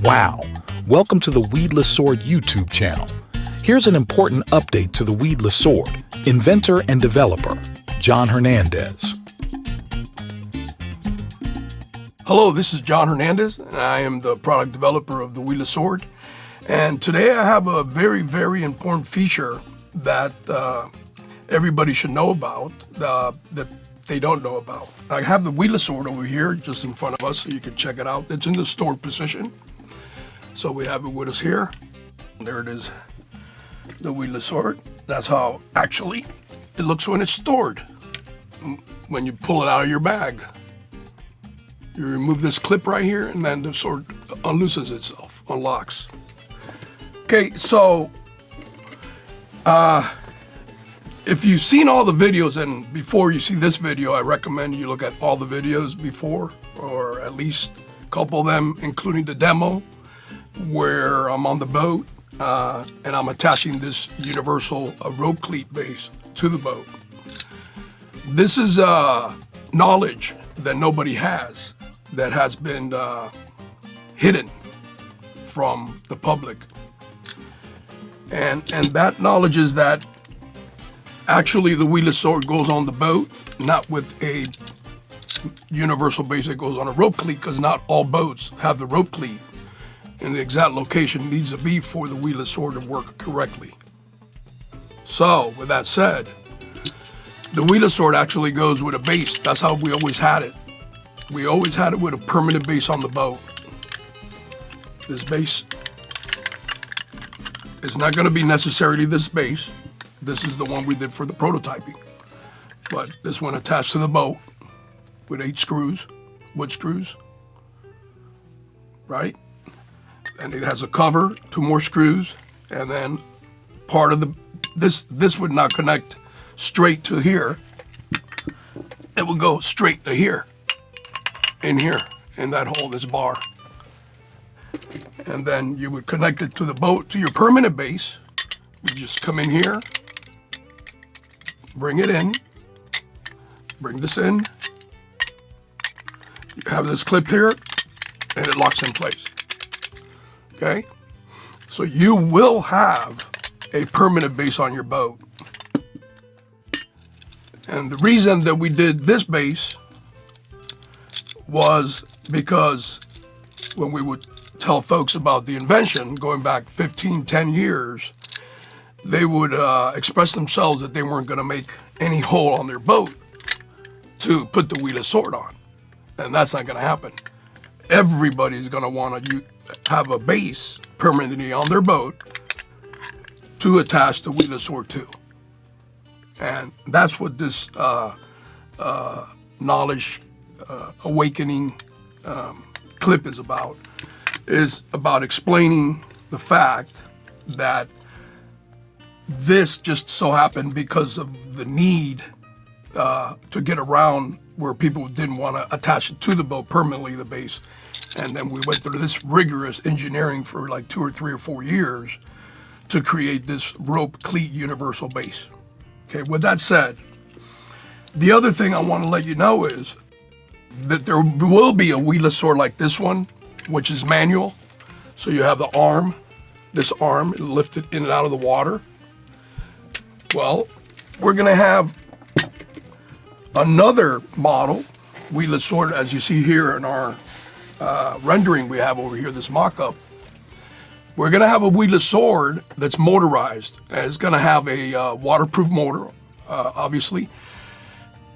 Wow! Welcome to the Weedless Sword YouTube channel. Here's an important update to the Weedless Sword. Inventor and developer, John Hernandez. Hello, this is John Hernandez, and I am the product developer of the Weedless Sword. And today I have a very, very important feature that everybody should know about, that they don't know about. I have the Weedless Sword over here just in front of us, so you can check it out. It's in the stored position. So we have it with us here. There it is, the Weedless Sword. That's how actually it looks when it's stored. When you pull it out of your bag, you remove this clip right here, and then the sword unloosens itself, unlocks. Okay, so if you've seen all the videos, and before you see this video, I recommend you look at all the videos before, or at least a couple of them, including the demo, where I'm on the boat and I'm attaching this universal rope cleat base to the boat. This is knowledge that nobody has, that has been hidden from the public. And that knowledge is that actually the Weedless Sword goes on the boat, not with a universal base that goes on a rope cleat, because not all boats have the rope cleat in the exact location it needs to be for the Weedless Sword to work correctly. So, with that said, the Weedless Sword actually goes with a base. That's how we always had it. We always had it with a permanent base on the boat. This base is not going to be necessarily this base. This is the one we did for the prototyping. But this one attached to the boat with 8 screws, wood screws, right? And it has a cover, 2 more screws, and then part of this would not connect straight to here. It would go straight to here, in that hole, this bar. And then you would connect it to the boat, to your permanent base. You just come in here, bring it in, bring this in. You have this clip here, and it locks in place. Okay? So you will have a permanent base on your boat. And the reason that we did this base was because when we would tell folks about the invention, going back 10 years, they would express themselves that they weren't going to make any hole on their boat to put the Weedless Sword on. And that's not going to happen. Everybody's going to want to have a base permanently on their boat to attach the Weedless Sword to. And that's what this knowledge awakening clip is about explaining the fact that this just so happened because of the need to get around where people didn't want to attach it to the boat permanently, the base. And then we went through this rigorous engineering for like 2 or 3 or 4 years to create this rope cleat universal base. Okay, with that said, the other thing I want to let you know is that there will be a Weedless Sword like this one, which is manual. So you have the arm, this arm lifted in and out of the water. Well, we're going to have another model, Weedless Sword, as you see here in our rendering we have over here, this mock-up. We're going to have a Weedless Sword that's motorized, and it's going to have a waterproof motor, obviously,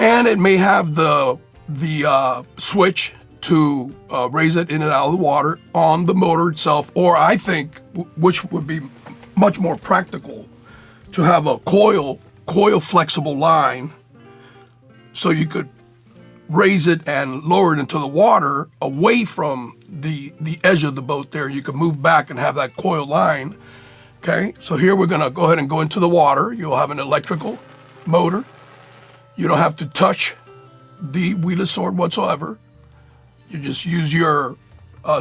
and it may have the switch to raise it in and out of the water on the motor itself, or I think, which would be much more practical, to have a coil flexible line, so you could raise it and lower it into the water away from the edge of the boat there. You can move back and have that coil line. Okay, so here we're gonna go ahead and go into the water. You'll have an electrical motor. You don't have to touch the Weedless Sword whatsoever. You just use your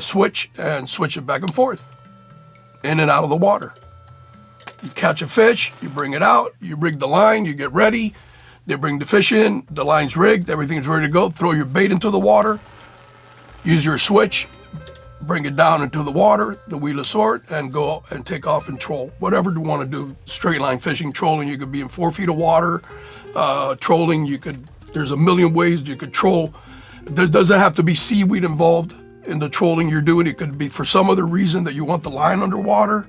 switch and switch it back and forth, in and out of the water. You catch a fish, you bring it out, you rig the line, you get ready. They bring the fish in, the line's rigged, everything's ready to go. Throw your bait into the water, use your switch, bring it down into the water, the Weedless Sword, and go and take off and troll. Whatever you want to do, straight line fishing, trolling, you could be in 4 feet of water. Trolling, there's a million ways you could troll. There doesn't have to be seaweed involved in the trolling you're doing. It could be for some other reason that you want the line underwater.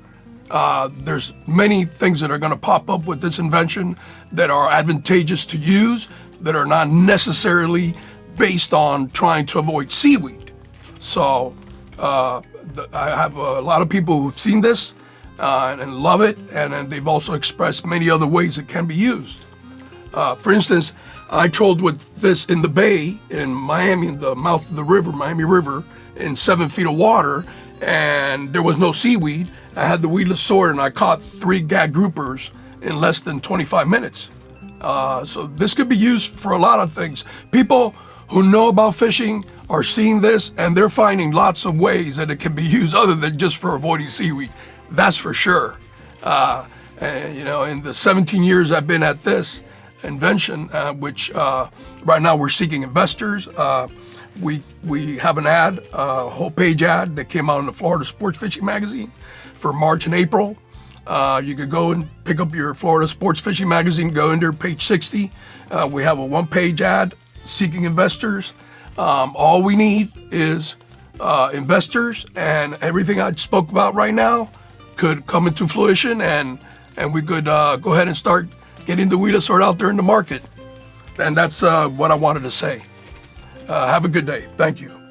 There's many things that are going to pop up with this invention that are advantageous to use, that are not necessarily based on trying to avoid seaweed. So I have a lot of people who've seen this and love it, and they've also expressed many other ways it can be used. For instance, I trolled with this in the bay in Miami, in the mouth of the river, Miami River, in 7 feet of water, and there was no seaweed. I had the Weedless Sword, and I caught 3 gag groupers in less than 25 minutes. So this could be used for a lot of things. People who know about fishing are seeing this, and they're finding lots of ways that it can be used other than just for avoiding seaweed. That's for sure. And, in the 17 years I've been at this invention, which right now we're seeking investors. We have an ad, a whole page ad that came out in the Florida Sports Fishing Magazine for March and April. You could go and pick up your Florida Sports Fishing Magazine, go into page 60. We have a 1-page ad seeking investors. All we need is investors, and everything I spoke about right now could come into fruition, and we could go ahead and start getting the Weedless Sword out there in the market. And that's what I wanted to say. Have a good day. Thank you.